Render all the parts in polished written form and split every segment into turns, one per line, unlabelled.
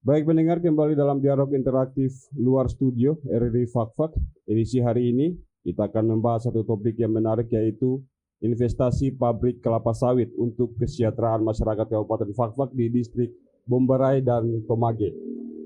Baik pendengar, kembali dalam dialog interaktif luar studio RRI Fakfak. Edisi hari ini kita akan membahas satu topik yang menarik, yaitu investasi pabrik kelapa sawit untuk kesejahteraan masyarakat Kabupaten Fakfak di distrik Bomberai dan Tomage.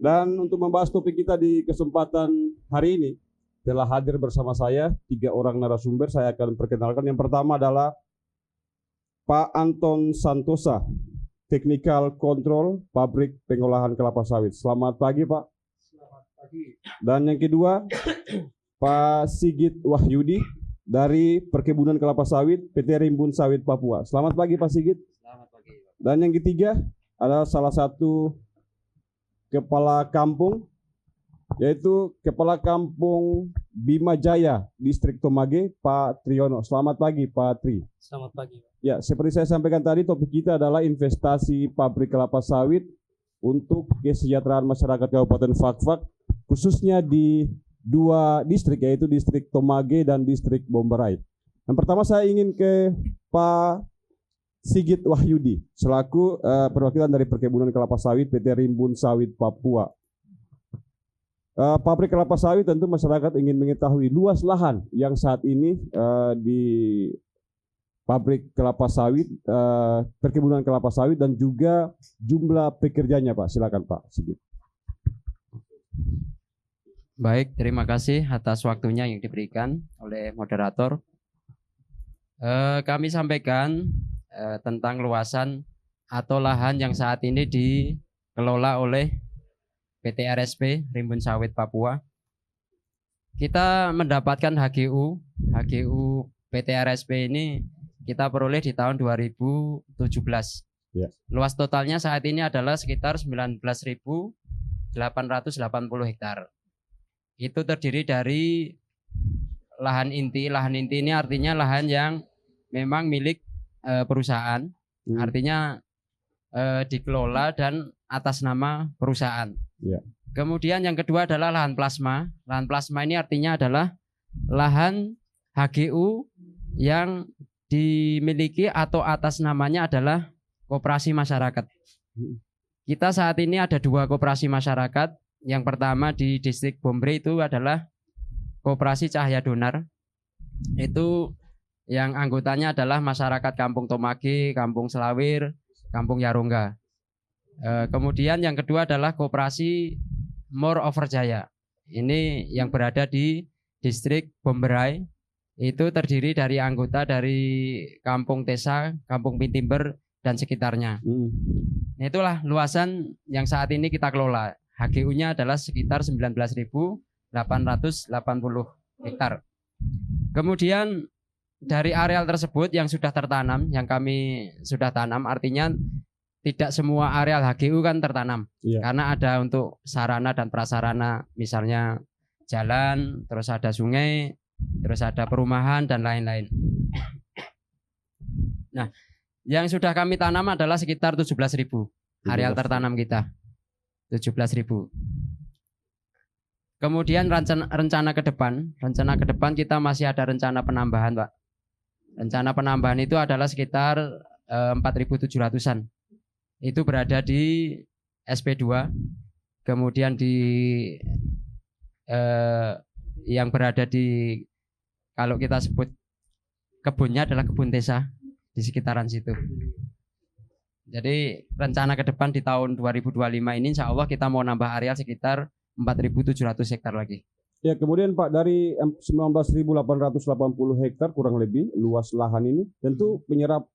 Dan untuk membahas topik kita di kesempatan hari ini telah hadir bersama saya 3 orang narasumber. Saya akan perkenalkan. Yang pertama adalah Pak Anton Santosa, Technical Control Pabrik Pengolahan Kelapa Sawit. Selamat pagi, Pak.
Selamat pagi.
Dan yang kedua, Pak Sigit Wahyudi dari Perkebunan Kelapa Sawit PT Rimbun Sawit Papua. Selamat pagi, Pak Sigit.
Selamat pagi.
Dan yang ketiga adalah salah satu kepala kampung, yaitu Kepala Kampung Bima Jaya, Distrik Tomage, Pak Triyono. Selamat pagi, Pak Tri.
Selamat pagi.
Ya, seperti saya sampaikan tadi, topik kita adalah investasi pabrik kelapa sawit untuk kesejahteraan masyarakat Kabupaten Fakfak, khususnya di 2 distrik, yaitu distrik Tomage dan distrik Bomberai. Yang pertama saya ingin ke Pak Sigit Wahyudi, selaku perwakilan dari Perkebunan Kelapa Sawit PT Rimbun Sawit Papua. Pabrik kelapa sawit, tentu masyarakat ingin mengetahui luas lahan yang saat ini di pabrik kelapa sawit, perkebunan kelapa sawit, dan juga jumlah pekerjanya, Pak. Silakan, Pak Sigit.
Baik, terima kasih atas waktunya yang diberikan oleh moderator. Kami sampaikan tentang luasan atau lahan yang saat ini dikelola oleh PT RSP Rimbun Sawit Papua. Kita mendapatkan HGU PT RSP ini kita peroleh di tahun 2017.
Ya.
Luas totalnya saat ini adalah sekitar 19.880 hektar. Itu terdiri dari lahan inti. Lahan inti ini artinya lahan yang memang milik perusahaan, artinya dikelola dan atas nama perusahaan.
Ya.
Kemudian yang kedua adalah lahan plasma. Lahan plasma ini artinya adalah lahan HGU yang dimiliki atau atas namanya adalah koperasi masyarakat. Kita saat ini ada 2 koperasi masyarakat. Yang pertama di distrik Bomberai itu adalah Koperasi Cahaya Donar. Itu yang anggotanya adalah masyarakat Kampung Tomage, Kampung Selawir, Kampung Yarongga. Kemudian yang kedua adalah Koperasi Mor Overjaya. Ini yang berada di distrik Bomberai. Itu terdiri dari anggota dari Kampung Tesa, Kampung Pintimber, dan sekitarnya. Itulah luasan yang saat ini kita kelola. HGU-nya adalah sekitar 19.880 hektar. Kemudian dari areal tersebut yang sudah tertanam, yang kami sudah tanam, artinya tidak semua areal HGU kan tertanam.
Ya.
Karena ada untuk sarana dan prasarana, misalnya jalan, terus ada sungai, terus ada perumahan dan lain-lain. Nah, yang sudah kami tanam adalah sekitar 17.000 areal tertanam kita. 17.000. Kemudian rencana ke depan kita masih ada rencana penambahan, Pak. Rencana penambahan itu adalah sekitar 4.700-an. Itu berada di SP2. Kemudian di yang berada di, kalau kita sebut kebunnya adalah kebun Tesa di sekitaran situ. Jadi rencana ke depan di tahun 2025 ini insya Allah kita mau nambah areal sekitar 4.700 hektar lagi.
Ya, kemudian Pak, dari 19.880 hektar kurang lebih luas lahan ini tentu menyerap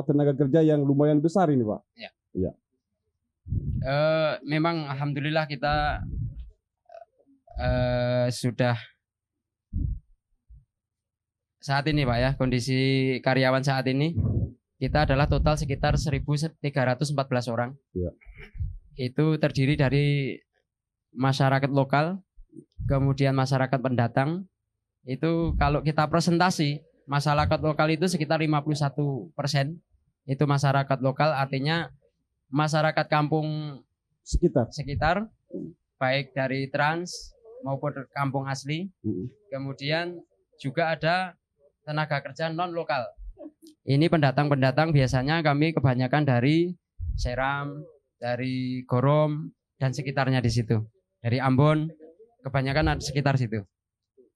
tenaga kerja yang lumayan besar ini, Pak.
Ya.
Ya.
Memang alhamdulillah kita sudah saat ini, Pak, ya, kondisi karyawan saat ini kita adalah total sekitar 1.314 orang.
Ya.
Itu terdiri dari masyarakat lokal, kemudian masyarakat pendatang. Itu kalau kita presentasi, masyarakat lokal itu sekitar 51%. Itu masyarakat lokal, artinya masyarakat kampung sekitar, baik dari trans maupun kampung asli. Kemudian juga ada tenaga kerja non lokal. Ini pendatang-pendatang biasanya kami kebanyakan dari Seram, dari Gorom, dan sekitarnya di situ. Dari Ambon kebanyakan ada sekitar situ.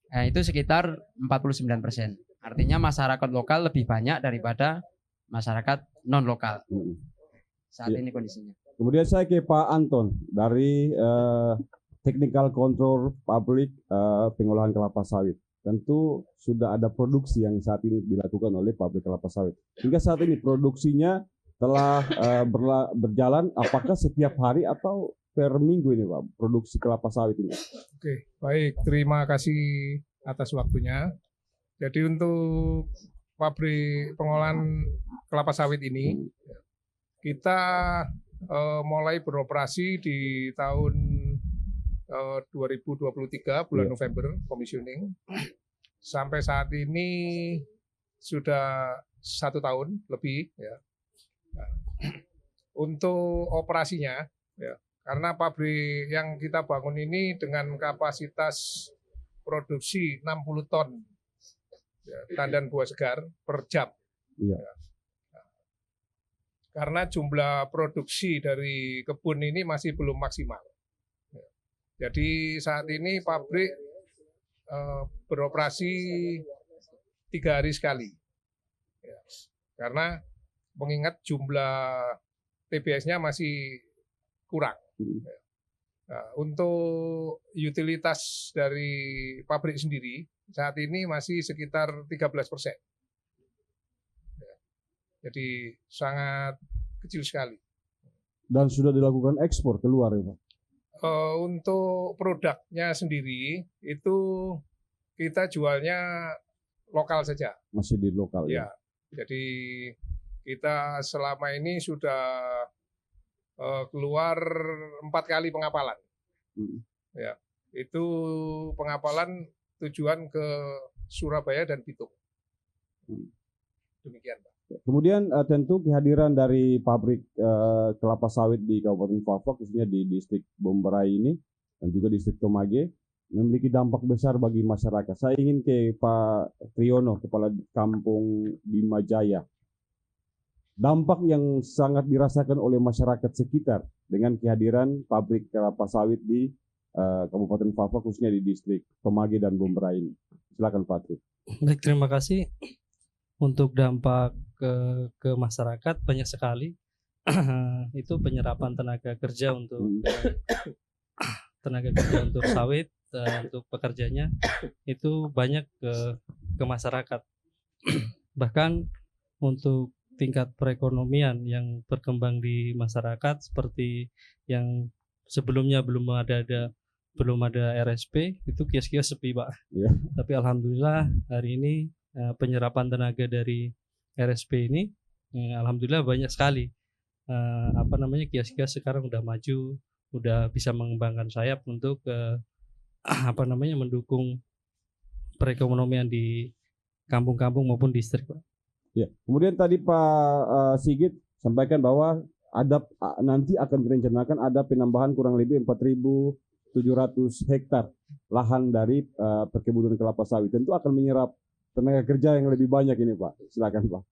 Nah, itu sekitar 49%. Artinya masyarakat lokal lebih banyak daripada masyarakat non lokal. Saat
Ya.
ini kondisinya.
Kemudian saya ke Pak Anton dari Technical Control Pabrik Pengolahan Kelapa Sawit. Tentu sudah ada produksi yang saat ini dilakukan oleh pabrik kelapa sawit. Hingga saat ini produksinya telah berjalan. Apakah setiap hari atau per minggu ini, Pak, produksi kelapa sawit ini?
Oke, baik. Terima kasih atas waktunya. Jadi untuk pabrik pengolahan kelapa sawit ini, kita mulai beroperasi di tahun 2023 bulan November commissioning. Sampai saat ini sudah 1 tahun lebih ya. Nah, untuk operasinya ya, karena pabrik yang kita bangun ini dengan kapasitas produksi 60 ton ya, tandan buah segar per jam.
Iya.
Ya. Karena jumlah produksi dari kebun ini masih belum maksimal. Jadi saat ini pabrik beroperasi 3 hari sekali. Ya. Karena mengingat jumlah TBS-nya masih kurang. Ya. Nah, untuk utilitas dari pabrik sendiri saat ini masih sekitar 13%. Ya. Jadi sangat kecil sekali.
Dan sudah dilakukan ekspor keluar, ya, Pak?
Untuk produknya sendiri itu kita jualnya lokal saja.
Masih di lokal ya.
Ya, jadi kita selama ini sudah keluar 4 kali pengapalan. Ya, itu pengapalan tujuan ke Surabaya dan Bitung. Demikian, Pak.
Kemudian tentu kehadiran dari pabrik kelapa sawit di Kabupaten Fafak, khususnya di distrik Bomberai ini dan juga distrik Tomage, memiliki dampak besar bagi masyarakat. Saya ingin ke Pak Triyono, Kepala Kampung Bima Jaya. Dampak yang sangat dirasakan oleh masyarakat sekitar dengan kehadiran pabrik kelapa sawit di Kabupaten Fafak, khususnya di distrik Tomage dan Bomberai ini. Silakan Pak Tri.
Baik, terima kasih. Untuk dampak ke masyarakat banyak sekali. Itu penyerapan tenaga kerja untuk sawit, untuk pekerjanya itu banyak ke masyarakat. Bahkan untuk tingkat perekonomian yang berkembang di masyarakat seperti yang sebelumnya belum ada RSP, itu kios-kios sepi, Pak.
Ya.
Tapi alhamdulillah hari ini penyerapan tenaga dari RSP ini alhamdulillah banyak sekali. Kios-kios sekarang udah maju, udah bisa mengembangkan sayap untuk mendukung perekonomian di kampung-kampung maupun distrik, Pak.
Ya. Kemudian tadi Pak Sigit sampaikan bahwa nanti akan direncanakan ada penambahan kurang lebih 4.700 hektar lahan dari perkebunan kelapa sawit. Tentu akan menyerap tenaga kerja yang lebih banyak ini, Pak. Silakan, Pak.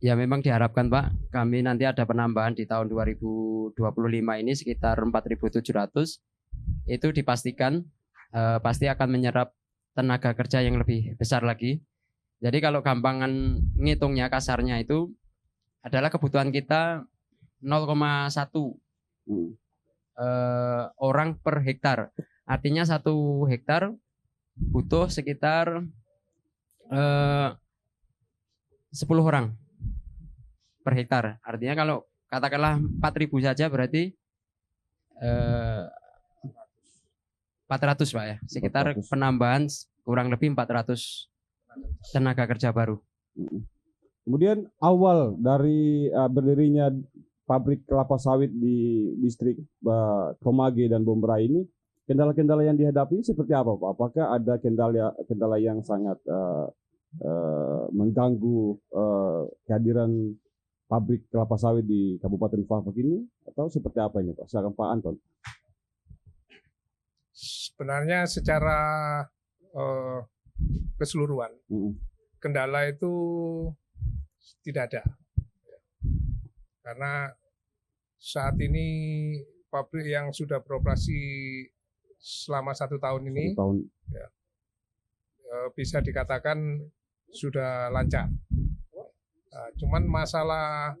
Ya, memang diharapkan, Pak. Kami nanti ada penambahan di tahun 2025 ini sekitar 4.700. Itu dipastikan pasti akan menyerap tenaga kerja yang lebih besar lagi. Jadi kalau gampangan ngitungnya, kasarnya itu adalah kebutuhan kita 0,1 orang per hektar. Artinya 1 hektar butuh sekitar 10 orang per hektar. Artinya kalau katakanlah 4.000 saja berarti 400, Pak ya. Sekitar
400.
penambahan kurang lebih 400 tenaga kerja baru.
Kemudian awal dari berdirinya pabrik kelapa sawit di distrik Tomage dan Bomberai ini, kendala-kendala yang dihadapi seperti apa, Pak? Apakah ada kendala yang sangat mengganggu kehadiran pabrik kelapa sawit di Kabupaten Fafak ini, atau seperti apa ini, Pak? Silakan Pak Anton.
Sebenarnya secara keseluruhan kendala itu tidak ada, karena saat ini pabrik yang sudah beroperasi selama 1 tahun ini
1 tahun.
bisa dikatakan sudah lancar. Nah, cuman masalah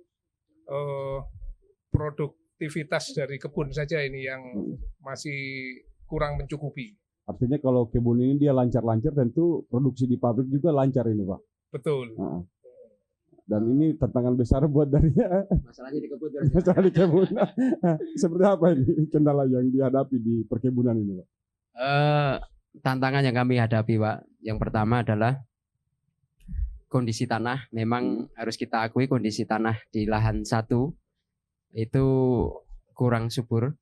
produktivitas dari kebun saja ini yang masih kurang mencukupi.
Artinya kalau kebun ini dia lancar-lancar, tentu produksi di pabrik juga lancar ini, Pak.
Betul.
Nah, dan ini tantangan besar buat dari
Masalahnya di kebun.
masalah di kebun. Seperti apa ini kendala yang dihadapi di perkebunan ini, Pak?
Tantangan yang kami hadapi, Pak, yang pertama adalah kondisi tanah. Memang harus kita akui kondisi tanah di lahan 1 itu kurang subur.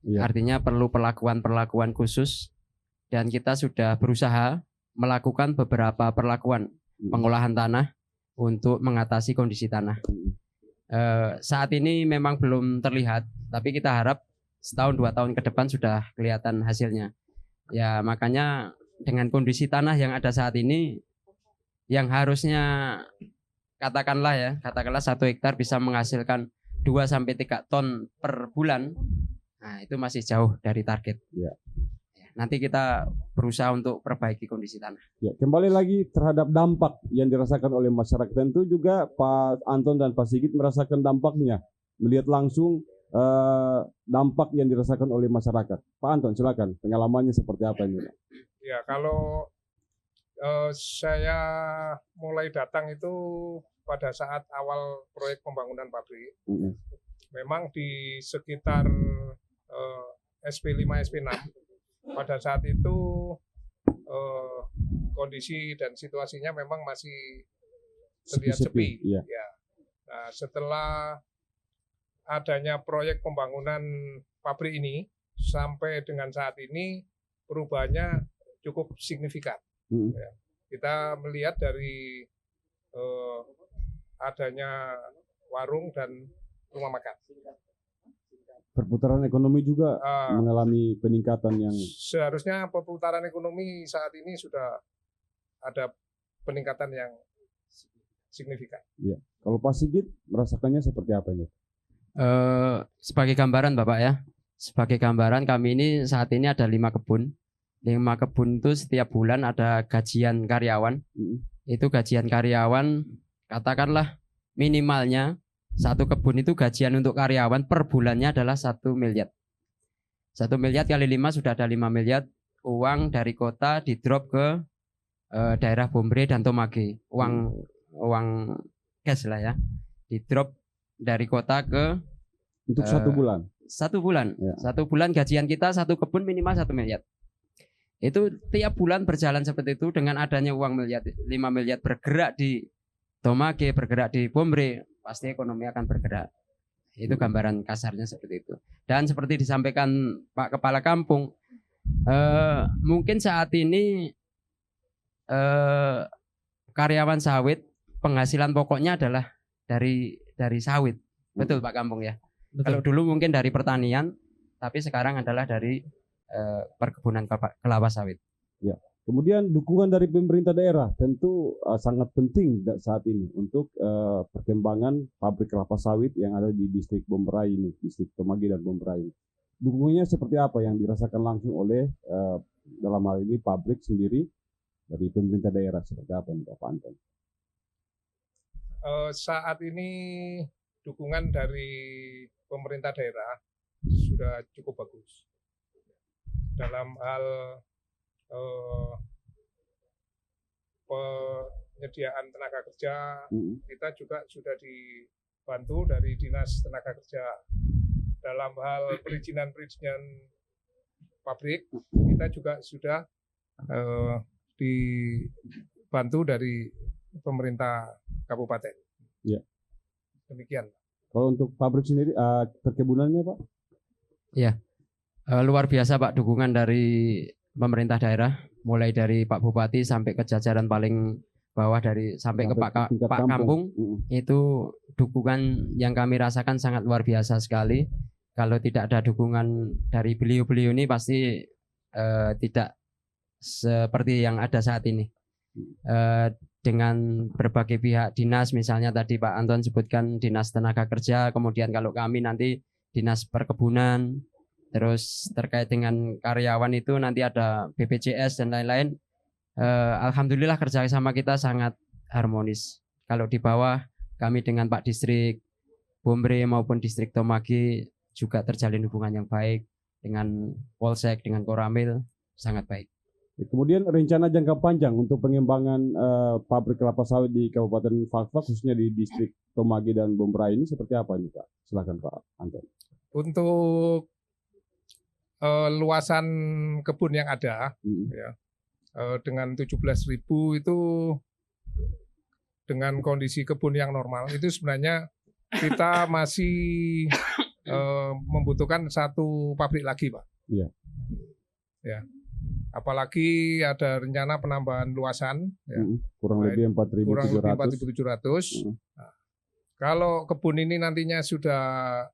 Iya.
Artinya perlu perlakuan khusus, dan kita sudah berusaha melakukan beberapa perlakuan pengolahan tanah untuk mengatasi kondisi tanah. Saat ini memang belum terlihat, tapi kita harap setahun 2 tahun ke depan sudah kelihatan hasilnya. Ya, makanya dengan kondisi tanah yang ada saat ini, yang harusnya katakanlah 1 hektar bisa menghasilkan 2-3 ton per bulan, nah itu masih jauh dari target.
Ya.
Nanti kita berusaha untuk perbaiki kondisi tanah.
Ya, kembali lagi terhadap dampak yang dirasakan oleh masyarakat, tentu juga Pak Anton dan Pak Sigit merasakan dampaknya, melihat langsung dampak yang dirasakan oleh masyarakat. Pak Anton, silakan, pengalamannya seperti apa ini?
Ya, kalau saya mulai datang itu pada saat awal proyek pembangunan pabrik. Memang di sekitar SP5, SP6 pada saat itu kondisi dan situasinya memang masih terlihat sepi.
Ya.
Ya. Nah, setelah adanya proyek pembangunan pabrik ini sampai dengan saat ini perubahannya cukup signifikan. Ya. Kita melihat dari adanya warung dan rumah makan.
Perputaran ekonomi juga mengalami peningkatan yang
seharusnya perputaran ekonomi saat ini sudah ada peningkatan yang signifikan.
Ya. Kalau Pak Sigit merasakannya seperti apa ini?
Sebagai gambaran, Bapak ya. Sebagai gambaran, kami ini saat ini ada 5 kebun. 5 kebun itu setiap bulan ada gajian karyawan. Itu gajian karyawan, katakanlah minimalnya 1 kebun itu gajian untuk karyawan per bulannya adalah 1 miliar. 1 miliar kali 5 sudah ada 5 miliar uang dari kota di drop ke daerah Bombre dan Tomage. Uang cash lah ya. Di drop dari kota ke
untuk 1 bulan.
1 bulan.
Ya.
1 bulan gajian kita 1 kebun minimal 1 miliar. Itu tiap bulan berjalan seperti itu dengan adanya uang 5 miliar bergerak di Tomage, bergerak di Bombre, pasti ekonomi akan bergerak. Itu gambaran kasarnya seperti itu. Dan seperti disampaikan Pak Kepala Kampung, mungkin saat ini karyawan sawit penghasilan pokoknya adalah dari sawit. Betul Pak Kampung ya.
Betul.
Kalau dulu mungkin dari pertanian, tapi sekarang adalah dari perkebunan kelapa sawit.
Ya. Kemudian dukungan dari pemerintah daerah tentu sangat penting saat ini untuk perkembangan pabrik kelapa sawit yang ada di distrik Bomberai ini, distrik Tomage dan Bomberai ini. Dukungannya seperti apa yang dirasakan langsung oleh dalam hal ini pabrik sendiri dari pemerintah daerah, seperti apa nih Pak Anton?
Saat ini dukungan dari pemerintah daerah sudah cukup bagus dalam hal penyediaan tenaga kerja. Kita juga sudah dibantu dari Dinas Tenaga Kerja dalam hal perizinan pabrik. Kita juga sudah dibantu dari pemerintah kabupaten.
Ya.
Demikian.
Kalau untuk pabrik sendiri, perkebunannya Pak?
Ya, luar biasa Pak dukungan dari pemerintah daerah, mulai dari Pak Bupati sampai ke jajaran paling bawah sampai ke Pak Kampung. Itu dukungan yang kami rasakan sangat luar biasa sekali. Kalau tidak ada dukungan dari beliau-beliau ini pasti tidak seperti yang ada saat ini. Dengan berbagai pihak dinas, misalnya tadi Pak Anton sebutkan Dinas Tenaga Kerja, kemudian kalau kami nanti Dinas Perkebunan, terus terkait dengan karyawan itu nanti ada BPJS dan lain-lain. Alhamdulillah kerjasama kita sangat harmonis. Kalau di bawah kami dengan Pak Distrik Bombre maupun Distrik Tomage juga terjalin hubungan yang baik, dengan Polsek, dengan Koramil sangat baik.
Kemudian rencana jangka panjang untuk pengembangan pabrik kelapa sawit di Kabupaten Fakfak khususnya di distrik Tomage dan Bombray ini seperti apa ini Pak? Silakan Pak Anton.
Untuk luasan kebun yang ada ya, dengan 17.000 itu dengan kondisi kebun yang normal itu sebenarnya kita masih membutuhkan satu pabrik lagi Pak.
Iya.
Ya. Apalagi ada rencana penambahan luasan ya.
Kurang lebih 4.700.
Kurang lebih 4.700. Nah, kalau kebun ini nantinya sudah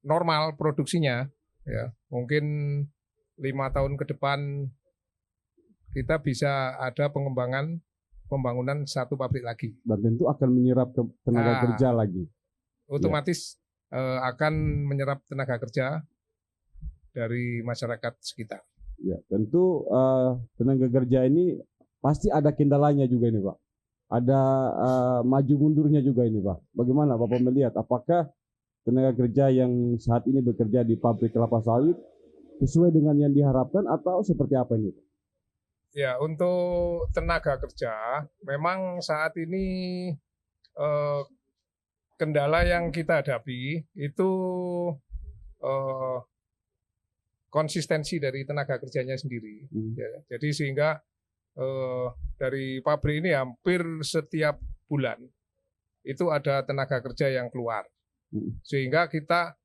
normal produksinya ya, mungkin 5 tahun ke depan kita bisa ada pembangunan satu pabrik lagi.
Dan tentu akan menyerap tenaga kerja lagi.
Otomatis akan menyerap tenaga kerja dari masyarakat sekitar.
Ya, tentu tenaga kerja ini pasti ada kendalanya juga ini Pak. Ada maju mundurnya juga ini Pak. Bagaimana Bapak melihat? Apakah tenaga kerja yang saat ini bekerja di pabrik kelapa sawit sesuai dengan yang diharapkan atau seperti apa ini?
Ya, untuk tenaga kerja memang saat ini kendala yang kita hadapi itu konsistensi dari tenaga kerjanya sendiri. Ya, jadi sehingga dari pabrik ini hampir setiap bulan itu ada tenaga kerja yang keluar. Sehingga kita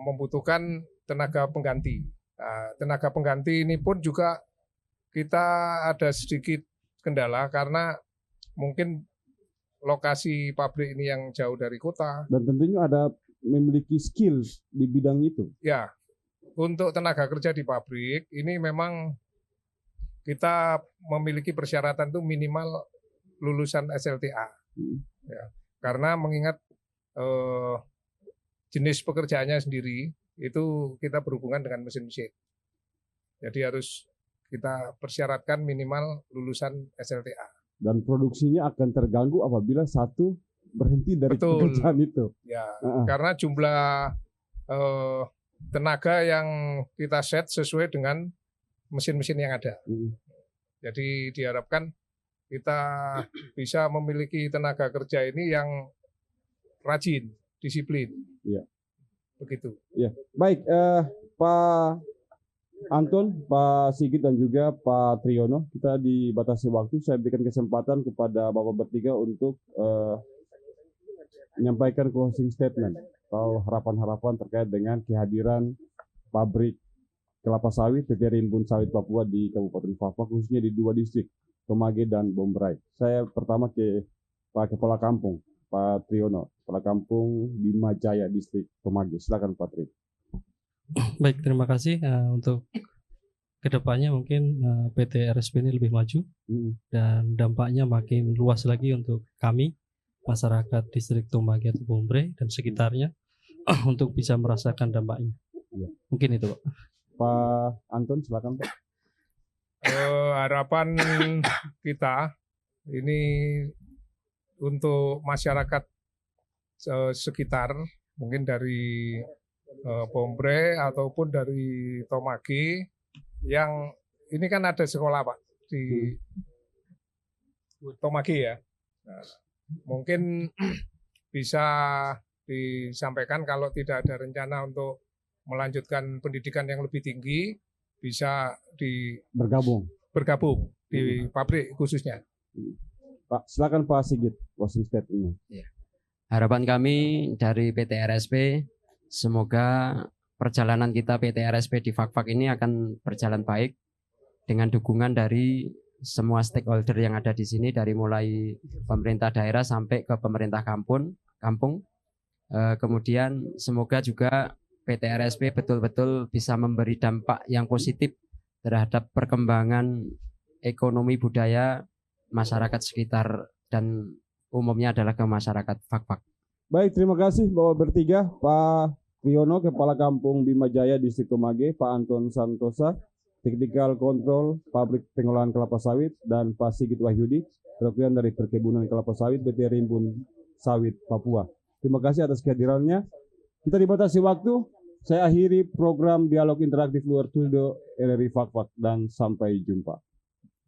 membutuhkan tenaga pengganti. Nah, tenaga pengganti ini pun juga kita ada sedikit kendala karena mungkin lokasi pabrik ini yang jauh dari kota.
Dan tentunya ada memiliki skill di bidang itu.
Ya, untuk tenaga kerja di pabrik ini memang kita memiliki persyaratan itu minimal lulusan SLTA. Ya, karena mengingat jenis pekerjaannya sendiri itu kita berhubungan dengan mesin-mesin. Jadi harus kita persyaratkan minimal lulusan SLTA.
Dan produksinya akan terganggu apabila satu berhenti dari pekerjaan itu.
Ya, karena jumlah tenaga yang kita set sesuai dengan mesin-mesin yang ada. Jadi diharapkan kita bisa memiliki tenaga kerja ini yang rajin, disiplin.
Ya.
Begitu.
Ya, baik Pak Anton, Pak Sigit dan juga Pak Triyono, kita dibatasi waktu. Saya berikan kesempatan kepada Bapak bertiga untuk menyampaikan closing statement atau harapan-harapan terkait dengan kehadiran pabrik kelapa sawit PT Rimbun Sawit Papua di Kabupaten Fakfak khususnya di 2 distrik Tomage dan Bombray. Saya pertama ke Pak Kepala Kampung, Pak Triyono, Kepala Kampung Bima Jaya Distrik Tomage. Silakan Pak Tri.
Baik, terima kasih. Untuk kedepannya mungkin PT RSP ini lebih maju dan dampaknya makin luas lagi untuk kami masyarakat distrik Tomage atau Bombray dan sekitarnya untuk bisa merasakan dampaknya.
Ya.
Mungkin itu Pak.
Pak Anton silakan Pak.
Harapan kita ini untuk masyarakat sekitar mungkin dari Bombray ataupun dari Tomage yang ini kan ada sekolah Pak di Tomage ya. Nah, mungkin bisa disampaikan kalau tidak ada rencana untuk melanjutkan pendidikan yang lebih tinggi bisa bergabung di pabrik khususnya.
Pak, silakan Pak Sigit closing statement.
Ya. Harapan kami dari PT RSP semoga perjalanan kita PT RSP di Fakfak ini akan berjalan baik dengan dukungan dari semua stakeholder yang ada di sini dari mulai pemerintah daerah sampai ke pemerintah kampung. Kemudian semoga juga PT RSP betul-betul bisa memberi dampak yang positif terhadap perkembangan ekonomi budaya masyarakat sekitar dan umumnya adalah ke masyarakat Fakfak.
Baik, terima kasih Bapak bertiga, Pak Triono, Kepala Kampung Bima Jaya, Distrik Tomage, Pak Anton Santosa, Technical Control Pabrik Pengolahan Kelapa Sawit, dan Pak Sigit Wahyudi, perwakilan dari Perkebunan Kelapa Sawit PT Rimbun Sawit Papua. Terima kasih atas kehadirannya. Kita dibatasi waktu. Saya akhiri program Dialog Interaktif Luar Studio RRI Fakfak dan sampai jumpa.